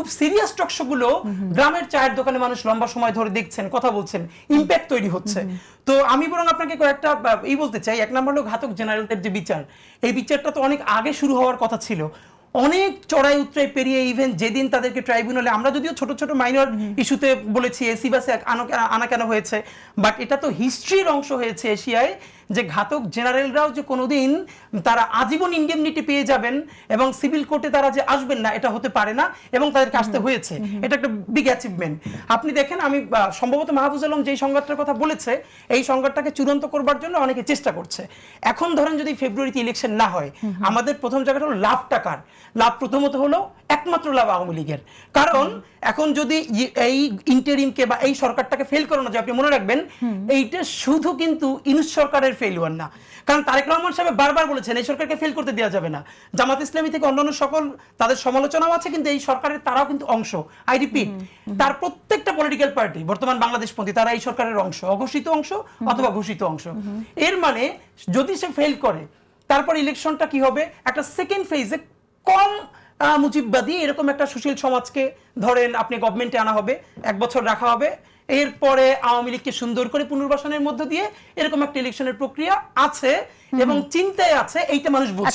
খুব সিরিয়াস টকশোগুলো গ্রামের চায়ের দোকানে মানুষ লম্বা সময় ধরে দেখছেন, কথা বলছেন, ইম্প্যাক্ট তৈরি হচ্ছে। তো আমি বরং আপনাকে কয়েকটা বলতে চাই। এক নম্বর হলো ঘাতক জেনারেলদের যে বিচার, এই বিচারটা তো অনেক আগে শুরু হওয়ার কথা ছিল, অনেক চড়াই উতরাই পেরিয়ে ইভেন যেদিন তাদেরকে ট্রাইব্যুনালে, আমরা যদিও ছোট ছোট মাইনর ইস্যুতে বলেছি এসি বাসে আনা কেন হয়েছে, বাট এটা তো হিস্ট্রির অংশ হয়েছে এশিয়ায়, যে ঘাতক জেনারেলরাও যে কোনোদিন তারা আজীবন ইন্ডেমনিটি পেয়ে যাবেন এবং সিভিল কোর্টে তারা যে আসবেন না, এটা হতে পারে না, এবং তাদেরকে আসতে হয়েছে। এটা একটা বিগ অ্যাচিভমেন্ট। আপনি দেখেন, আমি সম্ভবত মাহফুজ আলম যেই সংঘাতটার কথা বলেছে, এই সংঘাতটাকে চূড়ান্ত করবার জন্য অনেকে চেষ্টা করছে। এখন ধরেন যদি ফেব্রুয়ারিতে ইলেকশন না হয়, আমাদের প্রথম জায়গাটা হলো লাভটা কার? লাভ প্রথমত হলো একমাত্র লাভ আওয়ামী লীগের। কারণ এখন যদি এই ইন্টারিমকে বা এই সরকারটাকে ফেল করানো যায়, আপনি মনে রাখবেন এইটা শুধু কিন্তু ইউনূস সরকারের ফেলিওর না, কারণ তারেক রহমান সাহেব বারবার বলেছেন এই সরকারকে ফেল করতে দেওয়া যাবে না। জামাত ইসলামী থেকে অন্যান্য সকল তাদের সমালোচনাও আছে, কিন্তু এই সরকারের তারাও কিন্তু অংশ। আই রিপিট, তার প্রত্যেকটা পলিটিক্যাল পার্টি বর্তমান বাংলাদেশপন্থী, তারা এই সরকারের অংশ, অঘোষিত অংশ অথবা ঘোষিত অংশ। এর মানে যদি সে ফেল করে, তারপর ইলেকশনটা কি হবে? একটা সেকেন্ড ফেজে কম মুজিববাদী এরকম একটা সুশীল সমাজকে ধরেন আপনি গভর্নমেন্টে আনা হবে, 1 বছর রাখা হবে, এরপরে আওয়ামী লীগকে সুন্দর করে পুনর্বাসনের মধ্য দিয়ে এরকম একটা ইলেকশনের প্রক্রিয়া আছে এবং চিন্তায় আছে, এইটা মানুষ বুঝছে।